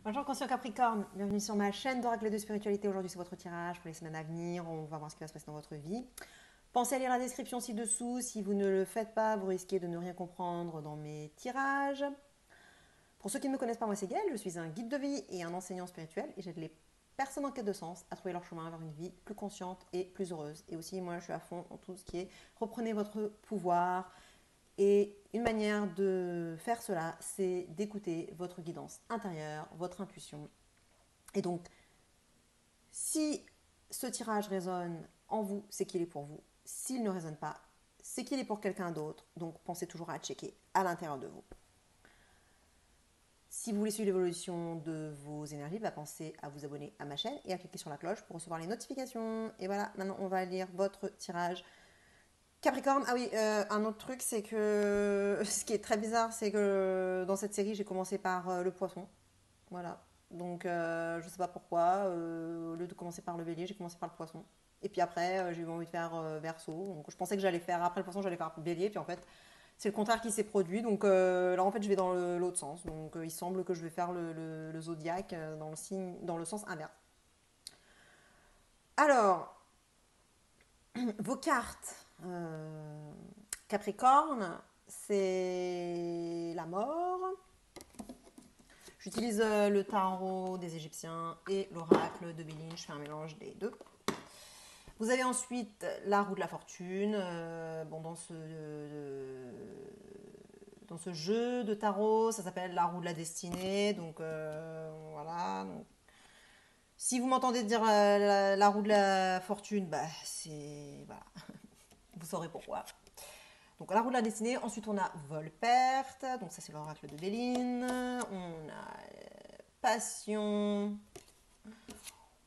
Bonjour conscient Capricorne, bienvenue sur ma chaîne d'oracle de spiritualité. Aujourd'hui c'est votre tirage pour les semaines à venir, on va voir ce qui va se passer dans votre vie. Pensez à lire la description ci-dessous, si vous ne le faites pas, vous risquez de ne rien comprendre dans mes tirages. Pour ceux qui ne me connaissent pas, moi c'est Gaëlle, je suis un guide de vie et un enseignant spirituel et j'aide les personnes en quête de sens à trouver leur chemin vers une vie plus consciente et plus heureuse. Et aussi moi je suis à fond dans tout ce qui est reprenez votre pouvoir. Et une manière de faire cela, c'est d'écouter votre guidance intérieure, votre intuition. Et donc, si ce tirage résonne en vous, c'est qu'il est pour vous. S'il ne résonne pas, c'est qu'il est pour quelqu'un d'autre. Donc, pensez toujours à checker à l'intérieur de vous. Si vous voulez suivre l'évolution de vos énergies, pensez à vous abonner à ma chaîne et à cliquer sur la cloche pour recevoir les notifications. Et voilà, maintenant on va lire votre tirage Capricorne. Ah oui, un autre truc, c'est que ce qui est très bizarre, c'est que dans cette série, j'ai commencé par le poisson. Voilà. Donc, je sais pas pourquoi. Au lieu de commencer par le bélier, j'ai commencé par le poisson. Et puis après, j'ai eu envie de faire verso. Donc, je pensais que j'allais faire, après le poisson, j'allais faire bélier. Puis en fait, c'est le contraire qui s'est produit. Donc, là, en fait, je vais dans l'autre sens. Donc, il semble que je vais faire le zodiaque dans le sens inverse. Alors, vos cartes Capricorne, c'est la mort. J'utilise le tarot des Égyptiens et l'oracle de Béline. Je fais un mélange des deux. Vous avez ensuite la roue de la fortune. Bon, dans ce jeu de tarot, ça s'appelle la roue de la destinée. Donc voilà. Donc, si vous m'entendez dire la roue de la fortune, c'est voilà, vous saurez pourquoi. Donc la roue de la destinée, ensuite on a vol-perte, donc ça c'est l'oracle de Béline, on a passion,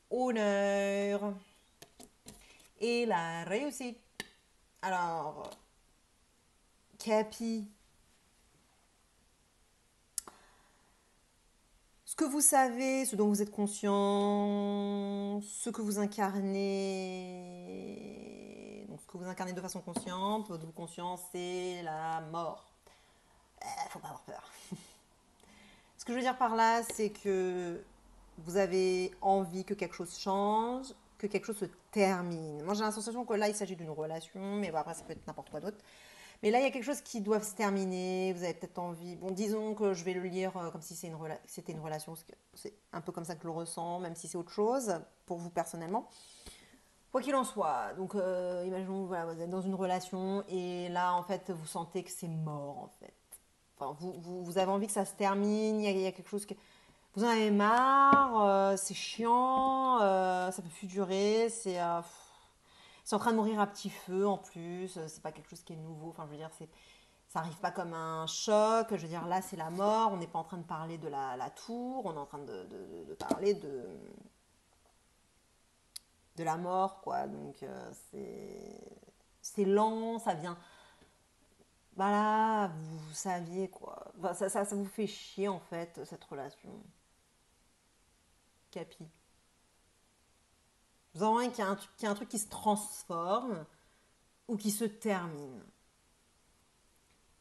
honneur et la réussite. Alors, Capi, ce que vous savez, ce dont vous êtes conscient, ce que vous incarnez, donc ce que vous incarnez de façon consciente, votre conscience c'est la mort. Faut pas avoir peur. Ce que je veux dire par là, c'est que vous avez envie que quelque chose change, que quelque chose se termine. Moi, j'ai la sensation que là, il s'agit d'une relation, mais bon, après, ça peut être n'importe quoi d'autre. Mais là, il y a quelque chose qui doit se terminer. Vous avez peut-être envie. Bon, disons que je vais le lire comme si c'était une relation. C'est un peu comme ça que je le ressens, même si c'est autre chose pour vous personnellement. Quoi qu'il en soit, donc imaginons voilà, vous êtes dans une relation et là, en fait, vous sentez que c'est mort, en fait. Enfin, vous avez envie que ça se termine, il y a quelque chose que... Vous en avez marre, c'est chiant, ça peut plus durer, c'est en train de mourir à petit feu en plus, c'est pas quelque chose qui est nouveau, enfin je veux dire, ça arrive pas comme un choc, je veux dire là c'est la mort, on n'est pas en train de parler de la tour, on est en train de parler de la mort, quoi, donc c'est lent, ça vient, bah là, vous saviez quoi, enfin, ça vous fait chier en fait, cette relation, Capi. Vous avez envie qu'il y a un truc qui se transforme ou qui se termine.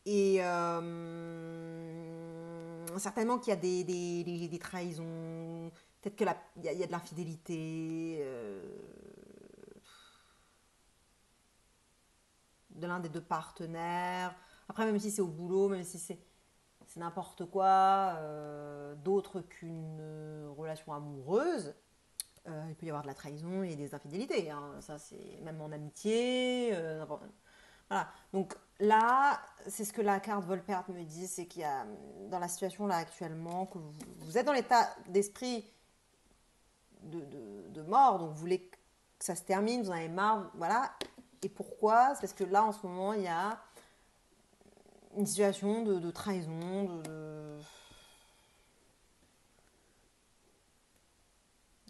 Et certainement qu'il y a des trahisons, peut-être qu'il y a de l'infidélité de l'un des deux partenaires. Après, même si c'est au boulot, même si c'est n'importe quoi, d'autre qu'une relation amoureuse, il peut y avoir de la trahison et des infidélités. Hein. Ça, c'est même en amitié. Voilà. Donc là, c'est ce que la carte Volperte me dit, c'est qu'il y a dans la situation là actuellement que vous êtes dans l'état d'esprit de mort, donc vous voulez que ça se termine, vous en avez marre, voilà. Et pourquoi? C'est parce que là, en ce moment, il y a une situation de trahison,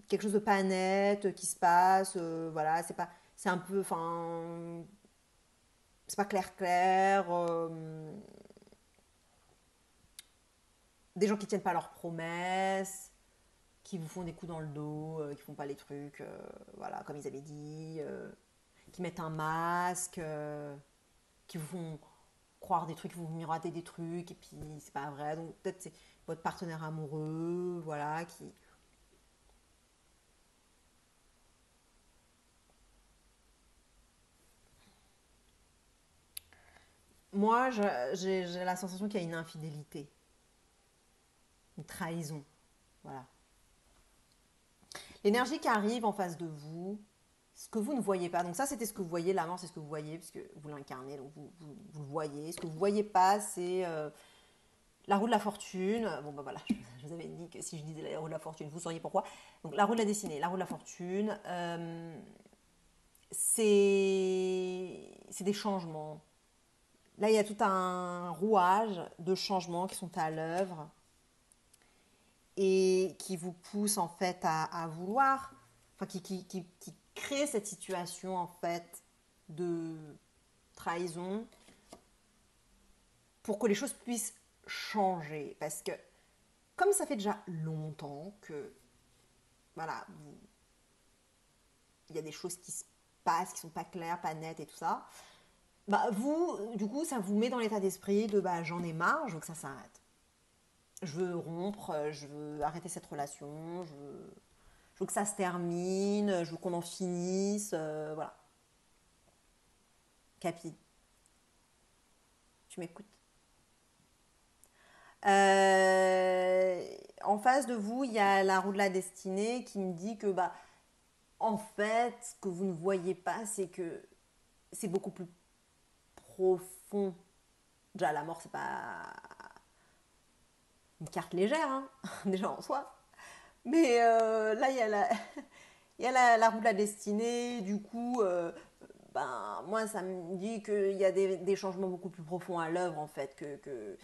quelque chose de pas net qui se passe, voilà, c'est un peu, enfin, c'est pas clair, des gens qui tiennent pas leurs promesses, qui vous font des coups dans le dos, qui font pas les trucs, voilà, comme ils avaient dit, qui mettent un masque, qui vous font croire des trucs, vous miroiter des trucs, et puis c'est pas vrai. Donc peut-être c'est votre partenaire amoureux, voilà, qui... Moi, j'ai la sensation qu'il y a une infidélité, une trahison, voilà. L'énergie qui arrive en face de vous, ce que vous ne voyez pas. Donc ça, c'était ce que vous voyez. La mort, c'est ce que vous voyez, puisque vous l'incarnez, donc vous le voyez. Ce que vous ne voyez pas, c'est la roue de la fortune. Bon, bah voilà, je vous avais dit que si je disais la roue de la fortune, vous sauriez pourquoi. Donc la roue de la destinée, la roue de la fortune, c'est des changements. Là, il y a tout un rouage de changements qui sont à l'œuvre et qui vous poussent en fait à vouloir, enfin qui crée cette situation en fait de trahison pour que les choses puissent changer. Parce que comme ça fait déjà longtemps que voilà, il y a des choses qui se passent, qui sont pas claires, pas nettes et tout ça, bah vous, du coup, ça vous met dans l'état d'esprit de bah j'en ai marre, je veux que ça s'arrête. Je veux rompre, je veux arrêter cette relation, je veux que ça se termine, je veux qu'on en finisse, voilà. Capi, tu m'écoutes. En face de vous, il y a la roue de la destinée qui me dit que, bah, en fait, ce que vous ne voyez pas, c'est que c'est beaucoup plus profond. Déjà, la mort, c'est pas une carte légère, hein, déjà en soi. Mais là, il y a la roue de la destinée. Du coup, ben, moi, ça me dit qu'il y a des changements beaucoup plus profonds à l'œuvre, en fait, que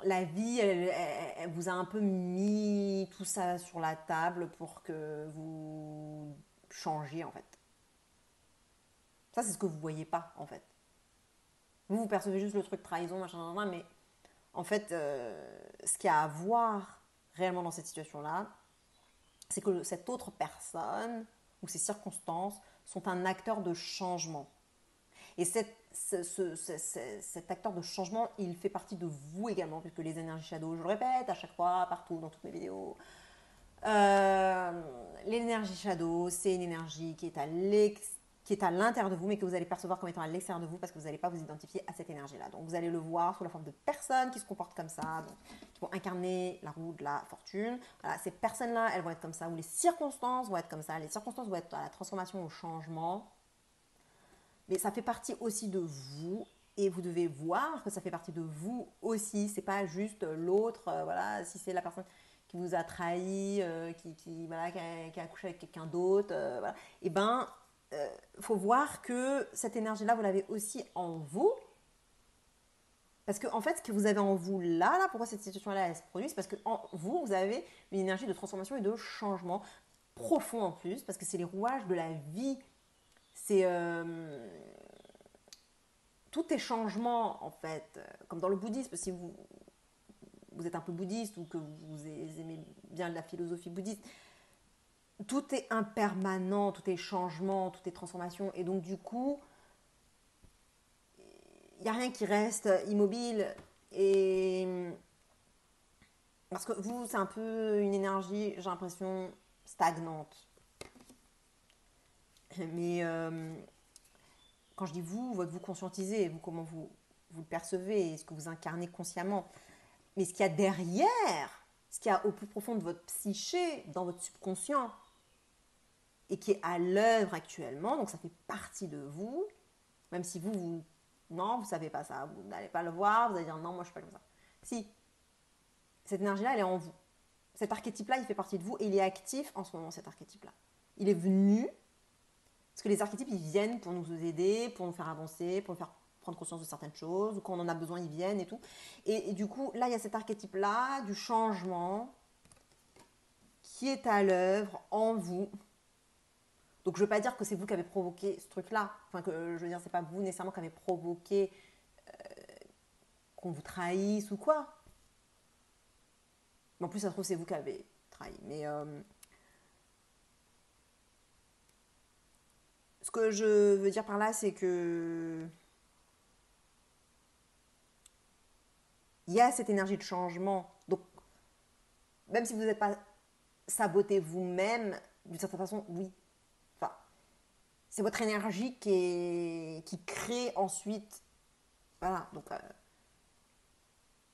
la vie, elle vous a un peu mis tout ça sur la table pour que vous changiez, en fait. Ça, c'est ce que vous voyez pas, en fait. Vous percevez juste le truc trahison, machin, mais en fait, ce qu'il y a à voir réellement dans cette situation-là, c'est que cette autre personne ou ces circonstances sont un acteur de changement. Et cet acteur de changement, il fait partie de vous également, puisque les énergies shadow, je le répète à chaque fois, partout, dans toutes mes vidéos, l'énergie shadow, c'est une énergie qui est à l'intérieur de vous, mais que vous allez percevoir comme étant à l'extérieur de vous, parce que vous n'allez pas vous identifier à cette énergie-là. Donc vous allez le voir sous la forme de personnes qui se comportent comme ça, donc, qui vont incarner la roue de la fortune. Voilà, ces personnes-là, elles vont être comme ça, ou les circonstances vont être comme ça. Les circonstances vont être à la transformation, au changement. Mais ça fait partie aussi de vous, et vous devez voir que ça fait partie de vous aussi. C'est pas juste l'autre, voilà, si c'est la personne qui vous a trahi, voilà, qui a accouché avec quelqu'un d'autre, voilà. Et ben, faut voir que cette énergie-là, vous l'avez aussi en vous. Parce que en fait, ce que vous avez en vous là, pourquoi cette situation-là, elle se produit, c'est parce que en vous, vous avez une énergie de transformation et de changement profond en plus, parce que c'est les rouages de la vie. C'est tout est changement en fait, comme dans le bouddhisme, si vous êtes un peu bouddhiste ou que vous aimez bien la philosophie bouddhiste, tout est impermanent, tout est changement, tout est transformation. Et donc du coup, il n'y a rien qui reste immobile. Et parce que vous, c'est un peu une énergie, j'ai l'impression, stagnante. Mais quand je dis vous, votre vous conscientisé, vous comment vous le percevez et ce que vous incarnez consciemment. Mais ce qu'il y a derrière, ce qu'il y a au plus profond de votre psyché, dans votre subconscient, et qui est à l'œuvre actuellement, donc ça fait partie de vous, même si non, vous ne savez pas ça, vous n'allez pas le voir, vous allez dire non, moi je ne suis pas comme ça. Si, cette énergie-là, elle est en vous. Cet archétype-là, il fait partie de vous et il est actif en ce moment, cet archétype-là. Il est venu, parce que les archétypes, ils viennent pour nous aider, pour nous faire avancer, pour nous faire prendre conscience de certaines choses, ou quand on en a besoin, ils viennent et tout. Et du coup, là, il y a cet archétype-là du changement qui est à l'œuvre en vous. Donc je ne veux pas dire que c'est vous qui avez provoqué ce truc-là. Enfin, que je veux dire, c'est pas vous nécessairement qui avez provoqué qu'on vous trahisse ou quoi. Mais en plus, ça se trouve, c'est vous qui avez trahi. Mais ce que je veux dire par là, c'est que il y a cette énergie de changement. Donc, même si vous n'êtes pas saboté vous-même, d'une certaine façon, oui. Enfin, c'est votre énergie qui crée ensuite. Voilà, donc je ne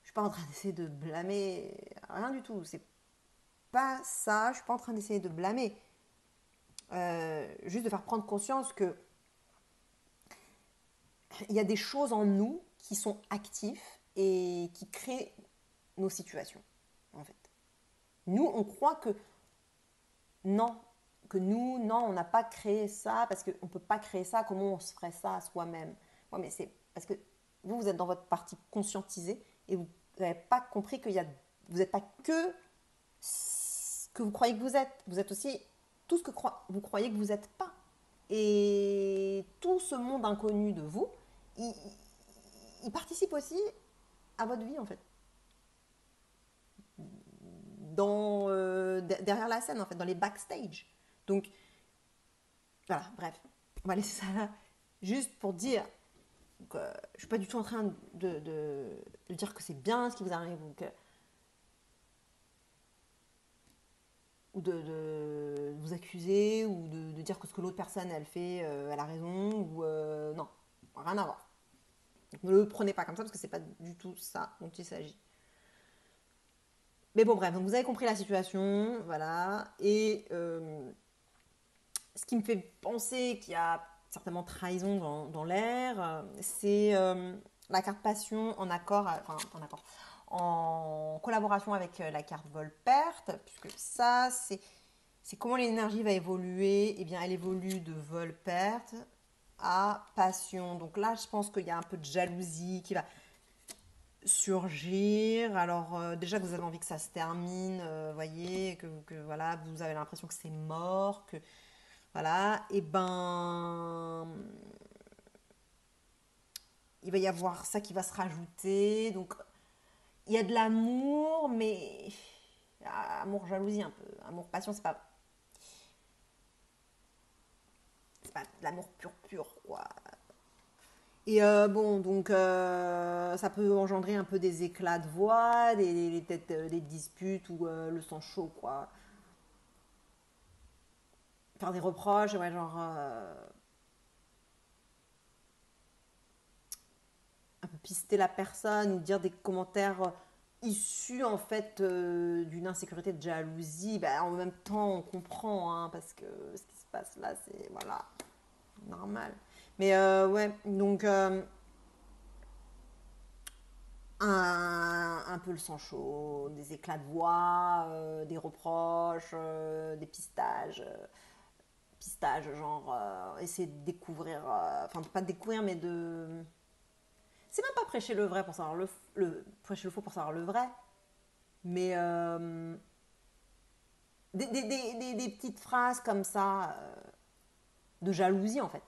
suis pas en train d'essayer de blâmer, rien du tout. C'est pas ça, je ne suis pas en train d'essayer de blâmer. Juste de faire prendre conscience que il y a des choses en nous qui sont actifs et qui créent nos situations, en fait. Nous, on croit non, non, on n'a pas créé ça parce qu'on ne peut pas créer ça, comment on se ferait ça à soi-même. Ouais, mais c'est parce que vous êtes dans votre partie conscientisée et vous n'avez pas compris vous n'êtes pas que ce que vous croyez que vous êtes. Vous êtes aussi tout ce que vous croyez que vous n'êtes pas. Et tout ce monde inconnu de vous, il, il participe aussi à votre vie, en fait. Derrière la scène, en fait, dans les backstage. Donc, voilà, bref. On va laisser ça là. Juste pour dire que je ne suis pas du tout en train de dire que c'est bien ce qui vous arrive ou de vous accuser ou de dire que ce que l'autre personne elle fait, elle a raison ou non, rien à voir. Donc, ne le prenez pas comme ça parce que c'est pas du tout ça dont il s'agit. Mais bon, bref, donc vous avez compris la situation, voilà. Et ce qui me fait penser qu'il y a certainement trahison dans l'air, c'est la carte passion en accord, en collaboration avec la carte vol-perte, puisque ça, c'est comment l'énergie va évoluer. Eh bien, elle évolue de vol-perte à passion. Donc là, je pense qu'il y a un peu de jalousie qui va surgir. Alors déjà que vous avez envie que ça se termine, voyez, voilà, vous avez l'impression que c'est mort, que voilà, et ben il va y avoir ça qui va se rajouter. Donc il y a de l'amour, mais amour jalousie un peu, amour passion, c'est pas de l'amour pur quoi. Et bon, donc ça peut engendrer un peu des éclats de voix, peut-être des disputes ou le sang chaud, quoi. Faire des reproches, ouais, genre un peu pister la personne ou dire des commentaires issus en fait d'une insécurité de jalousie. Ben, en même temps, on comprend, hein, parce que ce qui se passe là, c'est voilà, normal. Mais ouais, donc un peu le sang chaud, des éclats de voix, des reproches, des pistages, genre essayer de découvrir, enfin pas de découvrir, mais de... C'est même pas prêcher le vrai pour savoir prêcher le faux pour savoir le vrai, mais des petites phrases comme ça, de jalousie en fait.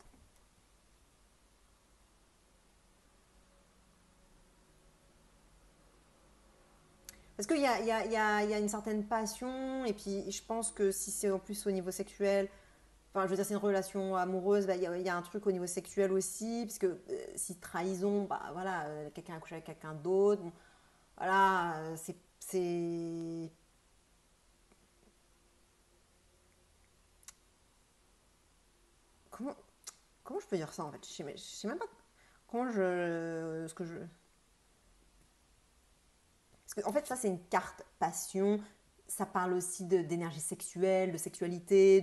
Parce qu'il y a une certaine passion, et puis je pense que si c'est en plus au niveau sexuel, enfin je veux dire c'est une relation amoureuse, bah, il y a un truc au niveau sexuel aussi, puisque si trahison, bah voilà, quelqu'un a couché avec quelqu'un d'autre, bon, voilà, c'est... Comment, comment je peux dire ça en fait? Je sais même pas comment je... Ce que je... Parce que, en fait ça c'est une carte passion, ça parle aussi d'énergie sexuelle, de sexualité,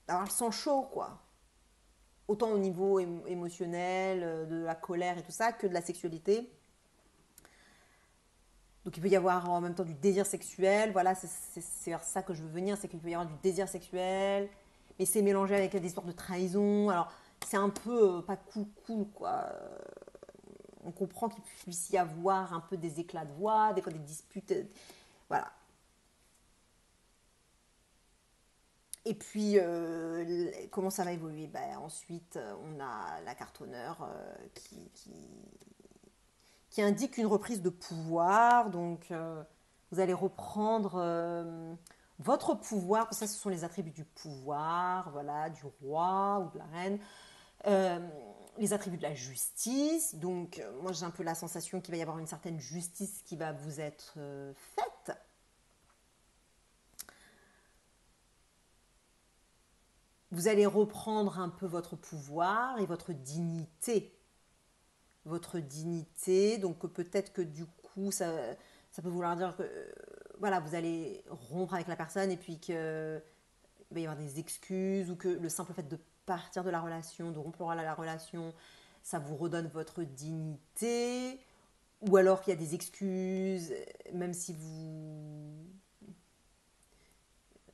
d'avoir le sang chaud quoi. Autant au niveau émotionnel, de la colère et tout ça, que de la sexualité. Donc il peut y avoir en même temps du désir sexuel, voilà, c'est vers ça que je veux venir, c'est qu'il peut y avoir du désir sexuel, mais c'est mélangé avec des histoires de trahison, alors c'est un peu pas cool quoi. On comprend qu'il puisse y avoir un peu des éclats de voix, des fois des disputes, voilà. Et puis, comment ça va évoluer? Ben, ensuite, on a la carte honneur qui indique une reprise de pouvoir. Donc, vous allez reprendre votre pouvoir. Ça, ce sont les attributs du pouvoir, voilà, du roi ou de la reine. Euh, les attributs de la justice. Donc, moi, j'ai un peu la sensation qu'il va y avoir une certaine justice qui va vous être faite. Vous allez reprendre un peu votre pouvoir et votre dignité. Votre dignité. Donc, peut-être que du coup, ça peut vouloir dire que voilà, vous allez rompre avec la personne et puis qu'il va y avoir des excuses ou que le simple fait de partir de la relation, de rompre la relation, ça vous redonne votre dignité, ou alors qu'il y a des excuses, même si vous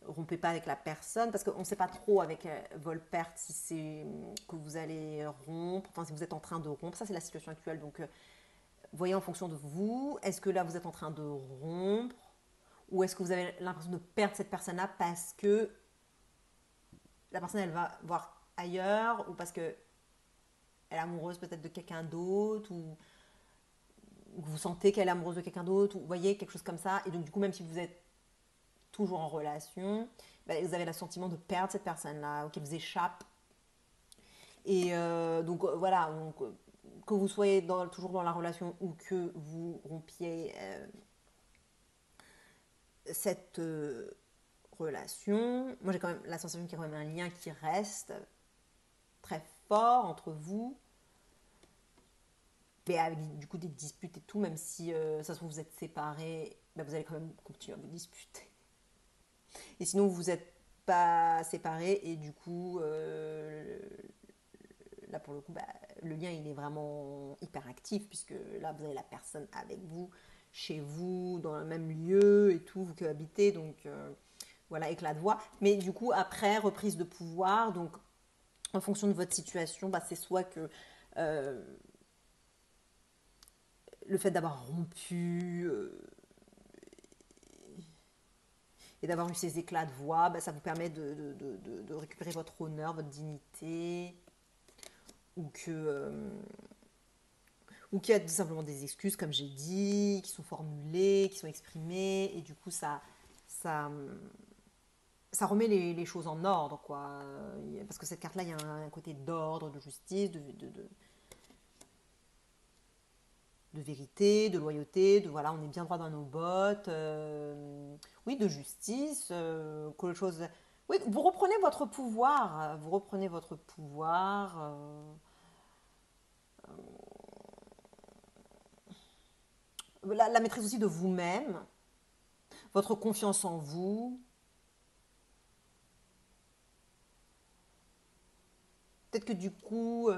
rompez pas avec la personne, parce qu'on ne sait pas trop avec Volpert si c'est que vous allez rompre, enfin si vous êtes en train de rompre, ça c'est la situation actuelle, donc voyez en fonction de vous, est-ce que là vous êtes en train de rompre, ou est-ce que vous avez l'impression de perdre cette personne-là parce que la personne elle va voir ailleurs, ou parce que elle est amoureuse peut-être de quelqu'un d'autre, ou vous sentez qu'elle est amoureuse de quelqu'un d'autre, ou vous voyez, quelque chose comme ça. Et donc, du coup, même si vous êtes toujours en relation, bah, vous avez le sentiment de perdre cette personne-là, ou qu'elle vous échappe. Et donc, voilà, donc, que vous soyez toujours dans la relation ou que vous rompiez cette relation, moi j'ai quand même la sensation qu'il y a quand même un lien qui reste très fort entre vous. Mais avec du coup des disputes et tout, même si ça se trouve vous êtes séparés, bah, vous allez quand même continuer à vous disputer. Et sinon vous n'êtes pas séparés et du coup là pour le coup bah, le lien il est vraiment hyper actif puisque là vous avez la personne avec vous, chez vous, dans le même lieu et tout, vous cohabitez donc voilà éclat de voix. Mais du coup après reprise de pouvoir donc en fonction de votre situation bah, c'est soit que le fait d'avoir rompu et d'avoir eu ces éclats de voix, bah, ça vous permet de récupérer votre honneur, votre dignité, ou qu'il y a tout simplement des excuses, comme j'ai dit, qui sont formulées, qui sont exprimées, et du coup ça, ça remet les choses en ordre, quoi. Parce que cette carte-là, il y a un côté d'ordre, de justice, de vérité, de loyauté, de voilà, on est bien droit dans nos bottes, oui, de justice, quelque chose. Oui, vous reprenez votre pouvoir, vous reprenez votre pouvoir, la maîtrise aussi de vous-même, votre confiance en vous. Peut-être que du coup,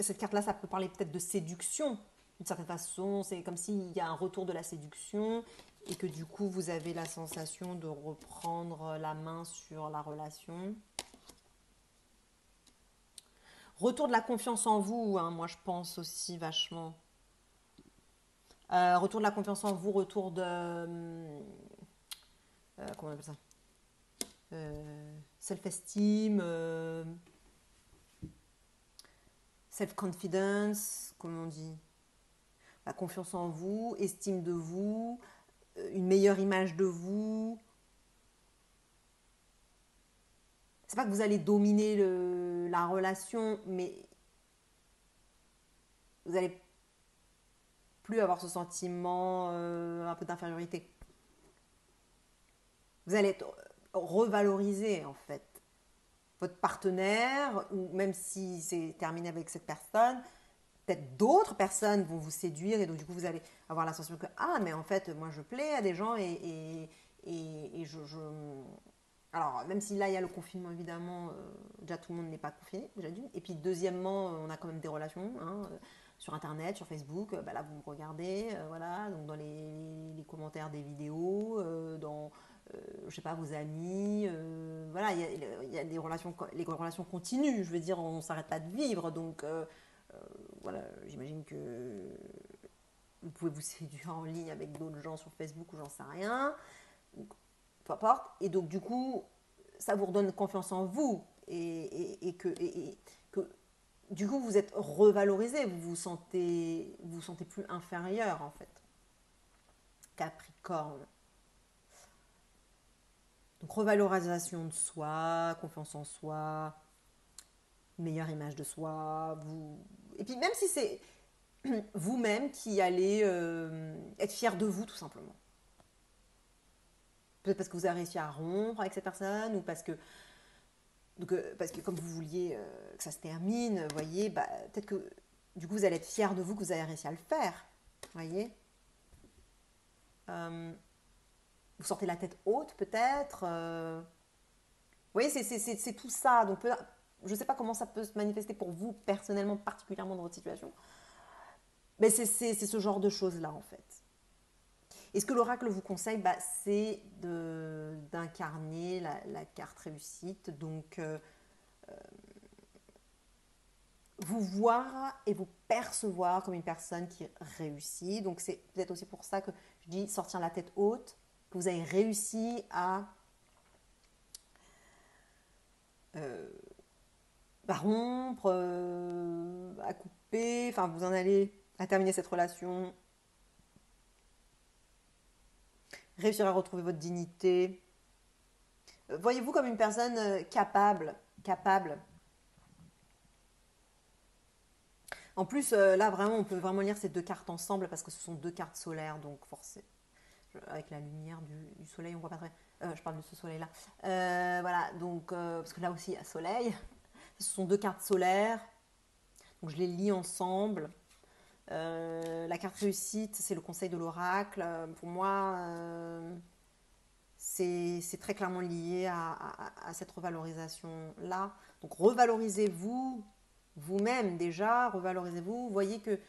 cette carte-là, ça peut parler peut-être de séduction. D'une certaine façon, c'est comme s'il y a un retour de la séduction et que du coup, vous avez la sensation de reprendre la main sur la relation. Retour de la confiance en vous, hein, moi je pense aussi vachement. Retour de la confiance en vous, retour de... comment on appelle ça self-esteem, self-confidence, comment on dit la confiance en vous, estime de vous, une meilleure image de vous. C'est pas que vous allez dominer la relation, mais vous allez plus avoir ce sentiment un peu d'infériorité. Vous allez être revalorisé en fait. Votre partenaire, ou même si c'est terminé avec cette personne, peut-être d'autres personnes vont vous séduire et donc du coup vous allez avoir la sensation que ah mais en fait moi je plais à des gens et alors même si là il y a le confinement évidemment déjà tout le monde n'est pas confiné déjà d'une et puis deuxièmement on a quand même des relations hein, sur internet sur Facebook bah là vous me regardez voilà donc dans les commentaires des vidéos dans je sais pas vos amis voilà il y a des relations les relations continuent je veux dire on s'arrête pas de vivre donc voilà, j'imagine que vous pouvez vous séduire en ligne avec d'autres gens sur Facebook ou j'en sais rien, peu importe. Et donc, du coup, ça vous redonne confiance en vous que du coup, vous êtes revalorisé, vous sentez plus inférieur en fait. Capricorne. Donc, revalorisation de soi, confiance en soi. meilleure image de soi. Et puis même si c'est vous-même qui allez être fier de vous tout simplement. Peut-être parce que vous avez réussi à rompre avec cette personne ou parce que comme vous vouliez que ça se termine, vous voyez, bah, peut-être que du coup vous allez être fier de vous que vous avez réussi à le faire. Vous voyez, vous sortez la tête haute peut-être. Vous voyez, c'est tout ça. Donc je ne sais pas comment ça peut se manifester pour vous personnellement, particulièrement dans votre situation. Mais c'est ce genre de choses-là en fait. Et ce que l'oracle vous conseille, bah, c'est d'incarner la carte réussite. Donc, vous voir et vous percevoir comme une personne qui réussit. Donc, c'est peut-être aussi pour ça que je dis sortir la tête haute, que vous avez réussi à rompre, à couper, enfin, vous en allez à terminer cette relation, réussir à retrouver votre dignité. Voyez-vous comme une personne capable. En plus, là, vraiment, on peut vraiment lire ces deux cartes ensemble parce que ce sont deux cartes solaires, donc forcément, avec la lumière du soleil, on voit pas très. Je parle de ce soleil-là. Voilà, donc, parce que là aussi, il y a soleil. Ce sont deux cartes solaires, donc je les lis ensemble. La carte réussite, c'est le conseil de l'oracle. Pour moi, c'est très clairement lié à cette revalorisation-là. Donc, revalorisez-vous vous-même déjà, revalorisez-vous. Voyez que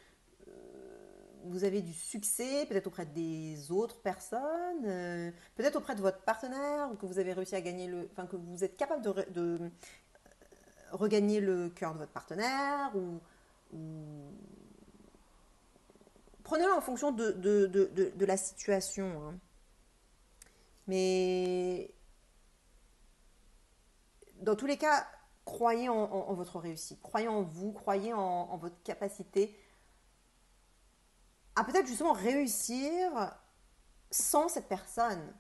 vous avez du succès, peut-être auprès des autres personnes, peut-être auprès de votre partenaire, ou que vous avez réussi à gagner enfin que vous êtes capable de regagner le cœur de votre partenaire, ou prenez-le en fonction de la situation. Hein. Mais dans tous les cas, croyez en votre réussite, croyez en vous, croyez en votre capacité à peut-être justement réussir sans cette personne.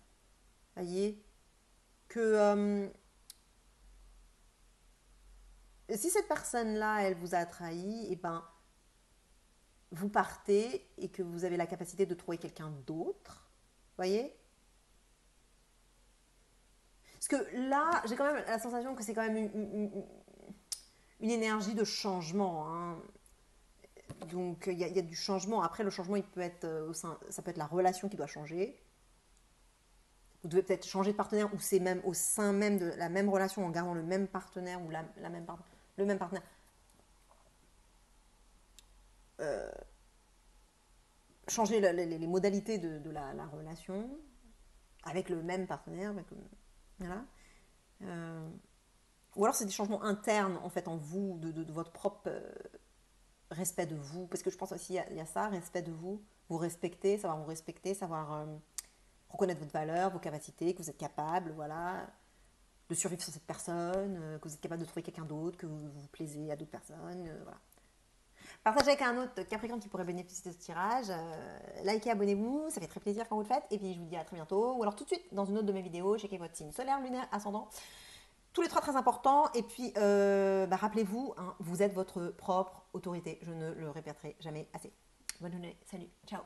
Voyez que si cette personne-là, elle vous a trahi, et ben vous partez et que vous avez la capacité de trouver quelqu'un d'autre. Voyez. Parce que là, j'ai quand même la sensation que c'est quand même une énergie de changement. Hein. Donc il y a du changement. Après, le changement, il peut être ça peut être la relation qui doit changer. Vous devez peut-être changer de partenaire ou c'est même au sein même de la même relation en gardant le même partenaire ou le même partenaire. Changer les modalités de la relation avec le même partenaire. Voilà. Ou alors c'est des changements internes en fait en vous, de votre propre respect de vous. Parce que je pense aussi il y a ça, respect de vous. Vous respecter, savoir reconnaître votre valeur, vos capacités, que vous êtes capable, voilà, de survivre sur cette personne, que vous êtes capable de trouver quelqu'un d'autre, que vous plaisez à d'autres personnes, voilà. Partagez avec un autre Capricorne qui pourrait bénéficier de ce tirage. Likez, abonnez-vous, ça fait très plaisir quand vous le faites. Et puis je vous dis à très bientôt. Ou alors tout de suite dans une autre de mes vidéos, checkez votre signe solaire, lunaire, ascendant. Tous les trois très importants. Et puis rappelez-vous, hein, vous êtes votre propre autorité. Je ne le répéterai jamais assez. Bonne journée, salut, ciao.